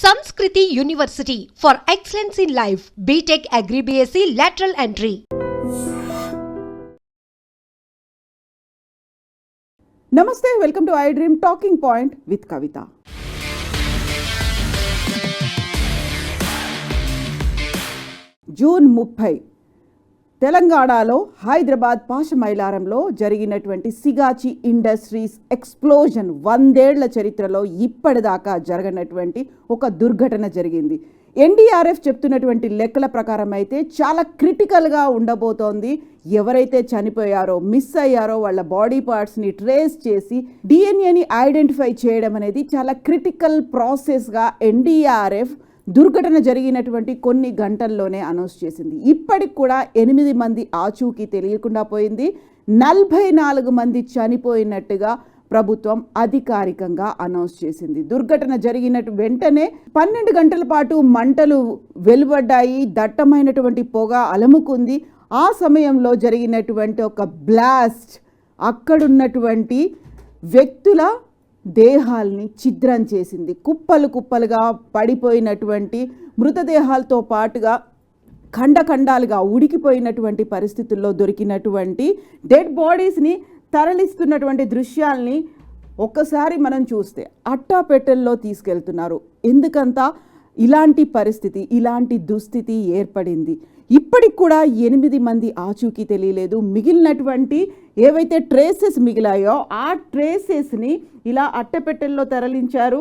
Sanskriti University for Excellence in Life, BTech Agri BSc Lateral Entry. Namaste, welcome to iDream Talking Point with Kavita. June 30 తెలంగాణలో హైదరాబాద్ పాషమైలారంలో జరిగినటువంటి Sigachi industries explosion 100 ఏళ్ల చరిత్రలో ఇప్పటిదాకా జరగనటువంటి ఒక దుర్ఘటన జరిగింది. ఎన్డీఆర్ఎఫ్ చెప్తున్నటువంటి లెక్కల ప్రకారం అయితే చాలా క్రిటికల్గా ఉండబోతోంది. ఎవరైతే చనిపోయారో, మిస్ అయ్యారో వాళ్ళ బాడీ పార్ట్స్ని ట్రేస్ చేసి డిఎన్ఏని ఐడెంటిఫై చేయడం అనేది చాలా క్రిటికల్ ప్రాసెస్గా ఎన్డీఆర్ఎఫ్ దుర్ఘటన జరిగినటువంటి కొన్ని గంటల్లోనే అనౌన్స్ చేసింది. ఇప్పటికి కూడా 8 మంది ఆచూకీ తెలియకుండా పోయింది. 44 మంది చనిపోయినట్టుగా ప్రభుత్వం అధికారికంగా అనౌన్స్ చేసింది. దుర్ఘటన జరిగిన వెంటనే 12 గంటల పాటు మంటలు వెలువడ్డాయి, దట్టమైనటువంటి పొగ అలముకుంది. ఆ సమయంలో జరిగినటువంటి ఒక బ్లాస్ట్ అక్కడున్నటువంటి వ్యక్తుల దేహాల్ని ఛిద్రం చేసింది. కుప్పలు కుప్పలుగా పడిపోయినటువంటి మృతదేహాలతో పాటుగా ఖండఖండాలుగా ఉడికిపోయినటువంటి పరిస్థితుల్లో దొరికినటువంటి డెడ్ బాడీస్ని తరలిస్తున్నటువంటి దృశ్యాల్ని ఒక్కసారి మనం చూస్తే అట్టాపెట్టెల్లో తీసుకెళ్తున్నారు. ఎందుకంతా ఇలాంటి పరిస్థితి, ఇలాంటి దుస్థితి ఏర్పడింది. ఇప్పటికి కూడా 8 మంది ఆచూకీ తెలియలేదు. మిగిలినటువంటి ఏవైతే ట్రేసెస్ మిగిలాయో ఆ ట్రేసెస్ని ఇలా అట్టపెట్టెల్లో తరలించారు.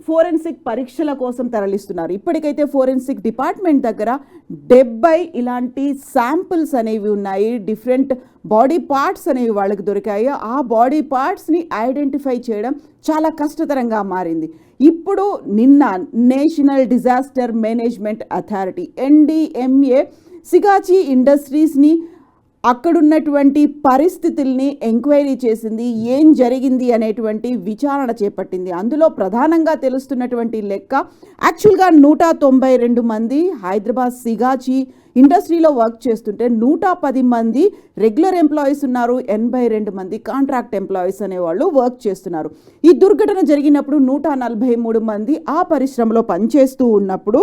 ఫోరెన్సిక్ పరీక్షల కోసం తరలిస్తున్నారు. ఇప్పటికైతే ఫోరెన్సిక్ డిపార్ట్మెంట్ దగ్గర 70 ఇలాంటి శాంపిల్స్ అనేవి ఉన్నాయి. డిఫరెంట్ బాడీ పార్ట్స్ అనేవి వాళ్ళకి దొరికాయి. ఆ బాడీ పార్ట్స్ని ఐడెంటిఫై చేయడం చాలా కష్టతరంగా మారింది. ఇప్పుడు నిన్న national disaster management authority NDMA Sigachi ఇండస్ట్రీస్ని అక్కడున్నటువంటి పరిస్థితుల్ని ఎంక్వైరీ చేసింది. ఏం జరిగింది అనేటువంటి విచారణ చేపట్టింది. అందులో ప్రధానంగా తెలుస్తున్నటువంటి లెక్క యాక్చువల్గా 192 మంది హైదరాబాద్ సిగాచి ఇండస్ట్రీలో వర్క్ చేస్తుంటే 110 మంది రెగ్యులర్ ఎంప్లాయీస్ ఉన్నారు, 82 మంది కాంట్రాక్ట్ ఎంప్లాయీస్ అనేవాళ్ళు వర్క్ చేస్తున్నారు. ఈ దుర్ఘటన జరిగినప్పుడు 143 మంది ఆ పరిశ్రమలో పనిచేస్తూ ఉన్నప్పుడు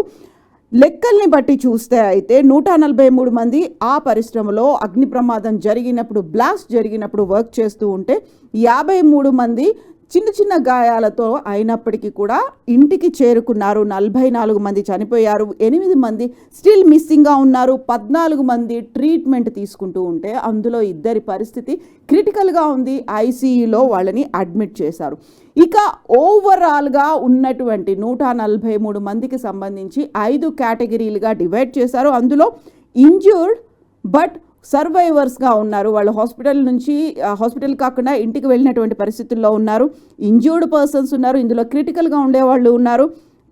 లెక్కల్ని బట్టి చూస్తే అయితే 143 మంది ఆ పరిశ్రమలో అగ్ని ప్రమాదం జరిగినప్పుడు, బ్లాస్ట్ జరిగినప్పుడు వర్క్ చేస్తూ ఉంటే 53 మంది చిన్న చిన్న గాయాలతో అయినప్పటికీ కూడా ఇంటికి చేరుకున్నారు. 44 మంది చనిపోయారు, 8 మంది స్టిల్ మిస్సింగ్గా ఉన్నారు. 14 మంది ట్రీట్మెంట్ తీసుకుంటూ ఉంటే అందులో 2 పరిస్థితి క్రిటికల్గా ఉంది. ఐసీయూలో వాళ్ళని అడ్మిట్ చేశారు. ఇక ఓవరాల్గా ఉన్నటువంటి 143 మందికి సంబంధించి 5 కేటగిరీలుగా డివైడ్ చేశారు. అందులో ఇంజ్యూర్డ్ బట్ సర్వైవర్స్గా ఉన్నారు. వాళ్ళు హాస్పిటల్ కాకుండా ఇంటికి వెళ్ళినటువంటి పరిస్థితుల్లో ఉన్నారు. ఇంజ్యూర్డ్ పర్సన్స్ ఉన్నారు, ఇందులో క్రిటికల్గా ఉండేవాళ్ళు ఉన్నారు,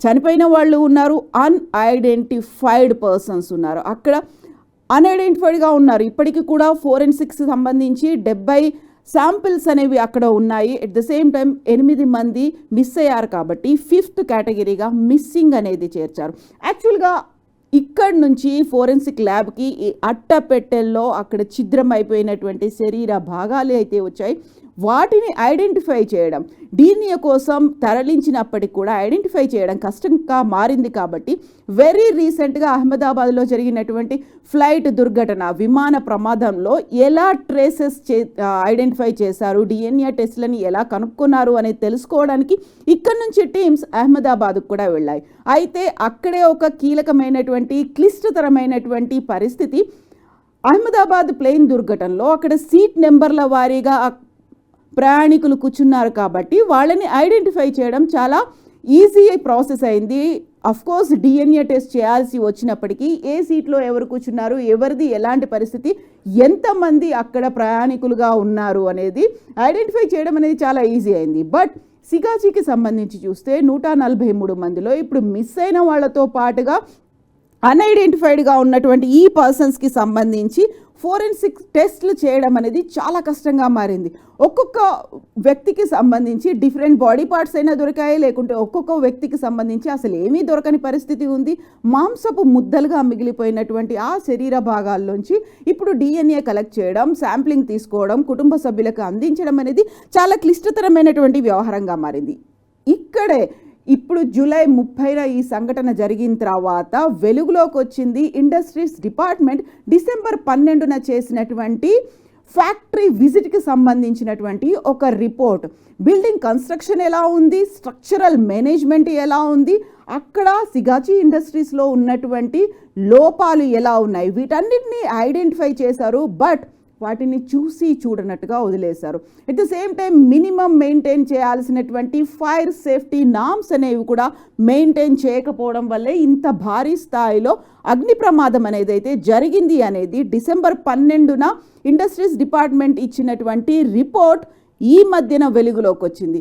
చనిపోయిన వాళ్ళు ఉన్నారు, అన్ఐడెంటిఫైడ్ పర్సన్స్ ఉన్నారు. అక్కడ అన్ఐడెంటిఫైడ్గా ఉన్నారు. ఇప్పటికీ కూడా ఫోరెన్సిక్స్ సంబంధించి 70 శాంపిల్స్ అనేవి అక్కడ ఉన్నాయి. ఎట్ ద సేమ్ టైం 8 మంది మిస్ అయ్యారు కాబట్టి 5th కేటగిరీగా మిస్సింగ్ అనేది చేర్చారు. యాక్చువల్గా ఇక్కడి నుంచి ఫోరెన్సిక్ ల్యాబ్కి ఈ అట్టపెట్టెల్లో అక్కడ ఛిద్రం అయిపోయినటువంటి శరీర భాగాలు అయితే వచ్చాయి. వాటిని ఐడెంటిఫై చేయడం, DNA కోసం తరలించినప్పటికీ కూడా ఐడెంటిఫై చేయడం కష్టంగా మారింది. కాబట్టి వెరీ రీసెంట్గా అహ్మదాబాద్లో జరిగినటువంటి ఫ్లైట్ దుర్ఘటన, విమాన ప్రమాదంలో ఎలా ట్రేసెస్ ఐడెంటిఫై చేశారు, DNA టెస్ట్లని ఎలా కనుక్కున్నారు అనేది తెలుసుకోవడానికి ఇక్కడి నుంచి టీమ్స్ అహ్మదాబాద్కు కూడా వెళ్ళాయి. అయితే అక్కడే ఒక కీలకమైనటువంటి క్లిష్టతరమైనటువంటి పరిస్థితి, అహ్మదాబాద్ ప్లేన్ దుర్ఘటనలో అక్కడ సీట్ నెంబర్ల వారీగా ప్రయాణికులు కూర్చున్నారు కాబట్టి వాళ్ళని ఐడెంటిఫై చేయడం చాలా ఈజీ ప్రాసెస్ అయింది. అఫ్కోర్స్ DNA టెస్ట్ చేయాల్సి వచ్చినప్పటికీ ఏ సీట్లో ఎవరు కూర్చున్నారు, ఎవరిది ఎలాంటి పరిస్థితి, ఎంతమంది అక్కడ ప్రయాణికులుగా ఉన్నారు అనేది ఐడెంటిఫై చేయడం అనేది చాలా ఈజీ అయింది. బట్ సిగాచికి సంబంధించి చూస్తే 143 మందిలో ఇప్పుడు మిస్ అయిన వాళ్ళతో పాటుగా అన్ఐడెంటిఫైడ్గా ఉన్నటువంటి ఈ పర్సన్స్కి సంబంధించి ఫోరెన్సిక్ టెస్ట్లు చేయడం అనేది చాలా కష్టంగా మారింది. ఒక్కొక్క వ్యక్తికి సంబంధించి డిఫరెంట్ బాడీ పార్ట్స్ అయినా దొరికాయి, లేకుంటే ఒక్కొక్క వ్యక్తికి సంబంధించి అసలు ఏమీ దొరకని పరిస్థితి ఉంది. మాంసపు ముద్దలుగా మిగిలిపోయినటువంటి ఆ శరీర భాగాల్లోంచి ఇప్పుడు DNA కలెక్ట్ చేయడం, శాంప్లింగ్ తీసుకోవడం, కుటుంబ సభ్యులకు అందించడం అనేది చాలా క్లిష్టతరమైనటువంటి వ్యవహారంగా మారింది. ఇక్కడే ఇప్పుడు జూలై 30న ఈ సంఘటన జరిగిన తర్వాత వెలుగులోకి వచ్చింది ఇండస్ట్రీస్ డిపార్ట్మెంట్ డిసెంబర్ 12న చేసినటువంటి ఫ్యాక్టరీ విజిట్కి సంబంధించినటువంటి ఒక రిపోర్ట్. బిల్డింగ్ కన్స్ట్రక్షన్ ఎలా ఉంది, స్ట్రక్చరల్ మేనేజ్మెంట్ ఎలా ఉంది, అక్కడ సిగాచి ఇండస్ట్రీస్లో ఉన్నటువంటి లోపాలు ఎలా ఉన్నాయి, వీటన్నిటిని ఐడెంటిఫై చేశారు. బట్ వాటిని చూడనట్టుగా వదిలేశారు. At the same time minimum maintain చేయాల్సినటువంటి ఫైర్ సేఫ్టీ నామ్స్ అనేవి కూడా మెయింటైన్ చేయకపోవడం వల్లే ఇంత భారీ స్థాయిలో అగ్ని ప్రమాదం అనేది అయితే జరిగింది అనేది డిసెంబర్ 12న ఇండస్ట్రీస్ డిపార్ట్మెంట్ ఇచ్చినటువంటి రిపోర్ట్ ఈ మధ్యన వెలుగులోకి వచ్చింది.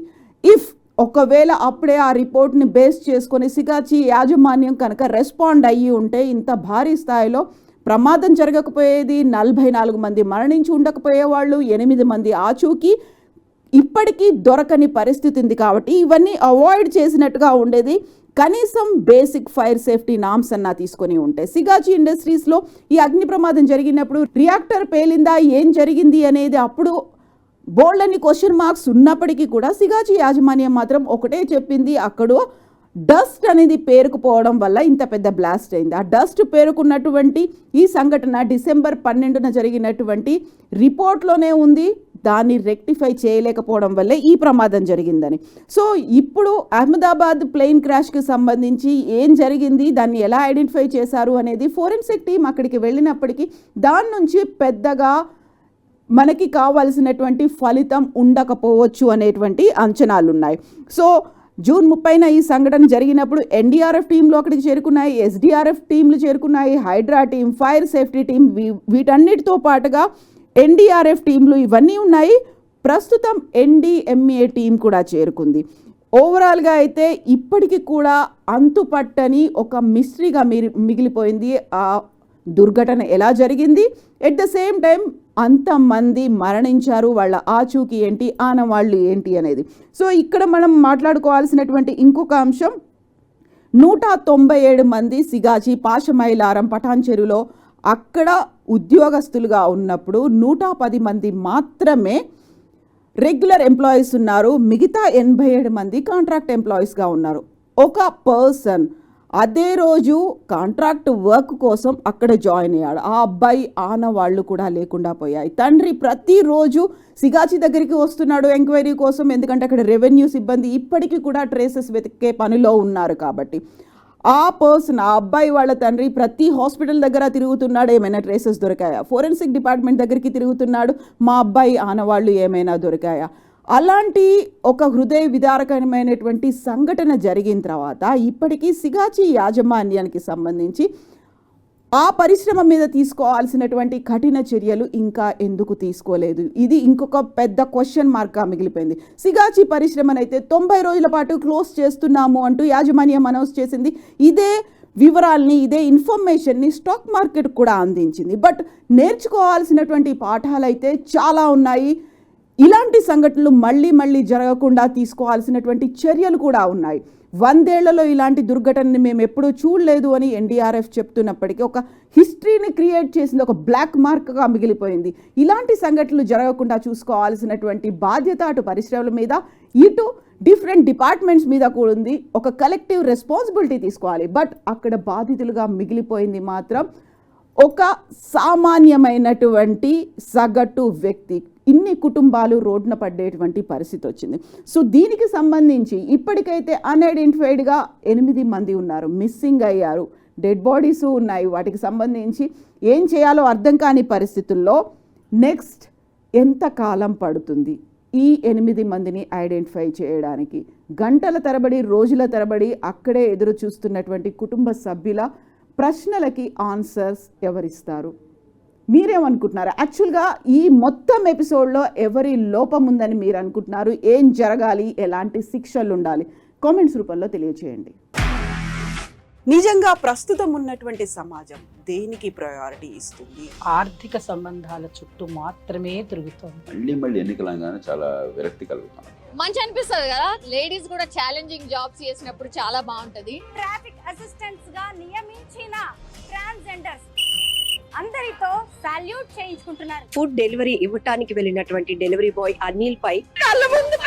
ఒకవేళ అప్పుడే ఆ రిపోర్ట్ని బేస్ చేసుకొని సిగాచి యాజమాన్యం కనుక రెస్పాండ్ అయ్యి ఉంటే ఇంత భారీ స్థాయిలో ప్రమాదం జరగకపోయేది, 44 మంది మరణించి ఉండకపోయేవాళ్ళు, 8 మంది ఆచూకీ ఇప్పటికీ దొరకని పరిస్థితి ఉంది. కాబట్టి ఇవన్నీ అవాయిడ్ చేసినట్టుగా ఉండేది. కనీసం బేసిక్ ఫైర్ సేఫ్టీ నామ్స్ అన్నా తీసుకొని ఉంటే. సిగాచి ఇండస్ట్రీస్లో ఈ అగ్ని ప్రమాదం జరిగినప్పుడు రియాక్టర్ పేలిందా, ఏం జరిగింది అనేది అప్పుడు బోల్డని క్వశ్చన్ మార్క్స్ ఉన్నప్పటికీ కూడా సిగాచి యాజమాన్యం మాత్రం ఒకటే చెప్పింది, అక్కడ డస్ట్ అనేది పేరుకుపోవడం వల్ల ఇంత పెద్ద బ్లాస్ట్ అయింది. ఆ డస్ట్ పేరుకున్నటువంటి ఈ సంఘటన డిసెంబర్ 12న జరిగినటువంటి రిపోర్ట్లోనే ఉంది. దాన్ని రెక్టిఫై చేయలేకపోవడం వల్లే ఈ ప్రమాదం జరిగిందని. సో ఇప్పుడు అహ్మదాబాద్ ప్లేన్ క్రాష్కి సంబంధించి ఏం జరిగింది, దాన్ని ఎలా ఐడెంటిఫై చేశారు అనేది ఫోరెన్సిక్ టీం అక్కడికి వెళ్ళినప్పటికీ దాని నుంచి పెద్దగా మనకి కావాల్సినటువంటి ఫలితం ఉండకపోవచ్చు అనేటువంటి అంచనాలు ఉన్నాయి. సో జూన్ 30న ఈ సంఘటన జరిగినప్పుడు ఎన్డీఆర్ఎఫ్ టీంలు అక్కడికి చేరుకున్నాయి, ఎస్డీఆర్ఎఫ్ టీంలు చేరుకున్నాయి, Hydraa team, fire safety team, వీటన్నిటితో పాటుగా ఎన్డీఆర్ఎఫ్ టీంలు ఇవన్నీ ఉన్నాయి. ప్రస్తుతం ఎన్డీఎంఏ టీం కూడా చేరుకుంది. ఓవరాల్గా అయితే ఇప్పటికీ కూడా అంతుపట్టని ఒక మిస్టరీగా మిగిలిపోయింది ఆ దుర్ఘటన ఎలా జరిగింది. ఎట్ ద సేమ్ టైం అంతమంది మరణించారు, వాళ్ళ ఆచూకీ ఏంటి, ఆనవాళ్ళు ఏంటి అనేది. సో ఇక్కడ మనం మాట్లాడుకోవాల్సినటువంటి ఇంకొక అంశం, 197 మంది సిగాచి పాషమైలారం పఠాన్ చెరువులో అక్కడ ఉద్యోగస్తులుగా ఉన్నప్పుడు 110 మంది మాత్రమే రెగ్యులర్ ఎంప్లాయీస్ ఉన్నారు. మిగతా 87 మంది కాంట్రాక్ట్ ఎంప్లాయీస్గా ఉన్నారు. ఒక పర్సన్ అదే రోజు కాంట్రాక్ట్ వర్క్ కోసం అక్కడ జాయిన్ అయ్యాడు. ఆ అబ్బాయి ఆనవాళ్ళు కూడా లేకుండా పోయాయి. తండ్రి ప్రతిరోజు సిగాచి దగ్గరికి వస్తున్నాడు ఎంక్వైరీ కోసం, ఎందుకంటే అక్కడ రెవెన్యూ సిబ్బంది ఇప్పటికీ కూడా ట్రేసెస్ వెతికే పనిలో ఉన్నారు. కాబట్టి ఆ పర్సన్, ఆ అబ్బాయి వాళ్ళ తండ్రి ప్రతి హాస్పిటల్ దగ్గర తిరుగుతున్నాడు, ఏమైనా ట్రేసెస్ దొరికాయా, ఫోరెన్సిక్ డిపార్ట్మెంట్ దగ్గరికి తిరుగుతున్నాడు, మా అబ్బాయి ఆనవాళ్ళు ఏమైనా దొరికాయా. అలాంటి ఒక హృదయ విదారకమైనటువంటి సంఘటన జరిగిన తర్వాత ఇప్పటికీ సిగాచి యాజమాన్యానికి సంబంధించి ఆ పరిశ్రమ మీద తీసుకోవాల్సినటువంటి కఠిన చర్యలు ఇంకా ఎందుకు తీసుకోలేదు, ఇది ఇంకొక పెద్ద క్వశ్చన్ మార్క్గా మిగిలిపోయింది. సిగాచి పరిశ్రమనైతే 90 రోజుల పాటు క్లోజ్ చేస్తున్నాము అంటూ యాజమాన్యం అనౌన్స్ చేసింది. ఇదే వివరాల్ని, ఇదే ఇన్ఫర్మేషన్ని స్టాక్ మార్కెట్ కూడా అందించింది. బట్ నేర్చుకోవాల్సినటువంటి పాఠాలు అయితే చాలా ఉన్నాయి. ఇలాంటి సంఘటనలు మళ్ళీ జరగకుండా తీసుకోవాల్సినటువంటి చర్యలు కూడా ఉన్నాయి. 100 ఏళ్లలో ఇలాంటి దుర్ఘటనని మేము ఎప్పుడూ చూడలేదు అని ఎన్డీఆర్ఎఫ్ చెప్తున్నప్పటికీ ఒక హిస్టరీని క్రియేట్ చేసింది, ఒక బ్లాక్ మార్క్గా మిగిలిపోయింది. ఇలాంటి సంఘటనలు జరగకుండా చూసుకోవాల్సినటువంటి బాధ్యత అటు పరిశ్రమల మీద, ఇటు డిఫరెంట్ డిపార్ట్మెంట్స్ మీద కూడా ఉంది. ఒక కలెక్టివ్ రెస్పాన్సిబిలిటీ తీసుకోవాలి. బట్ అక్కడ బాధితులుగా మిగిలిపోయింది మాత్రం ఒక సామాన్యమైనటువంటి సగటు వ్యక్తి. ఇన్ని కుటుంబాలు రోడ్డున పడేటువంటి పరిస్థితి వచ్చింది. సో దీనికి సంబంధించి ఇప్పటికైతే అన్ఐడెంటిఫైడ్గా 8 మంది ఉన్నారు, మిస్సింగ్ అయ్యారు, డెడ్ బాడీస్ ఉన్నాయి. వాటికి సంబంధించి ఏం చేయాలో అర్థం కాని పరిస్థితుల్లో నెక్స్ట్ ఎంత కాలం పడుతుంది ఈ 8 మందిని ఐడెంటిఫై చేయడానికి? గంటల తరబడి, రోజుల తరబడి అక్కడే ఎదురు చూస్తున్నటువంటి కుటుంబ సభ్యుల ప్రశ్నలకి ఆన్సర్స్ ఎవరిస్తారు? మీరేమనుకుంటున్నారు? యాక్చువల్గా ఈ మొత్తం ఎపిసోడ్లో ఎవరి లోపం ఉందని మీరు అనుకుంటున్నారు? ఏం జరగాలి, ఎలాంటి శిక్షలు ఉండాలి? కామెంట్స్ రూపంలో తెలియచేయండి. నిజంగా ప్రస్తుతం ఉన్నటువంటి సమాజం దేనికి ప్రయారిటీ ఇస్తుంది? ఆర్థిక సంబంధాల చుట్టూ మాత్రమే తిరుగుతుంది. మళ్ళీ ఎన్నికలంగానే చాలా విరక్తి కలుగుతాం. మంచి అనిపిస్తుంది కదా, లేడీస్ కూడా ఛాలెంజింగ్ జాబ్స్ చేసినప్పుడు చాలా బాగుంటది. ట్రాఫిక్ అసిస్టెంట్స్ గా నియమించిన ట్రాన్స్జెండర్స్ అందరితో సాల్యూట్ చేయించుకుంటున్నారు. ఫుడ్ డెలివరీ ఇవ్వటానికి వెళ్ళినటువంటి డెలివరీ బాయ్ అనిల్ పై కళ్ళ ముందు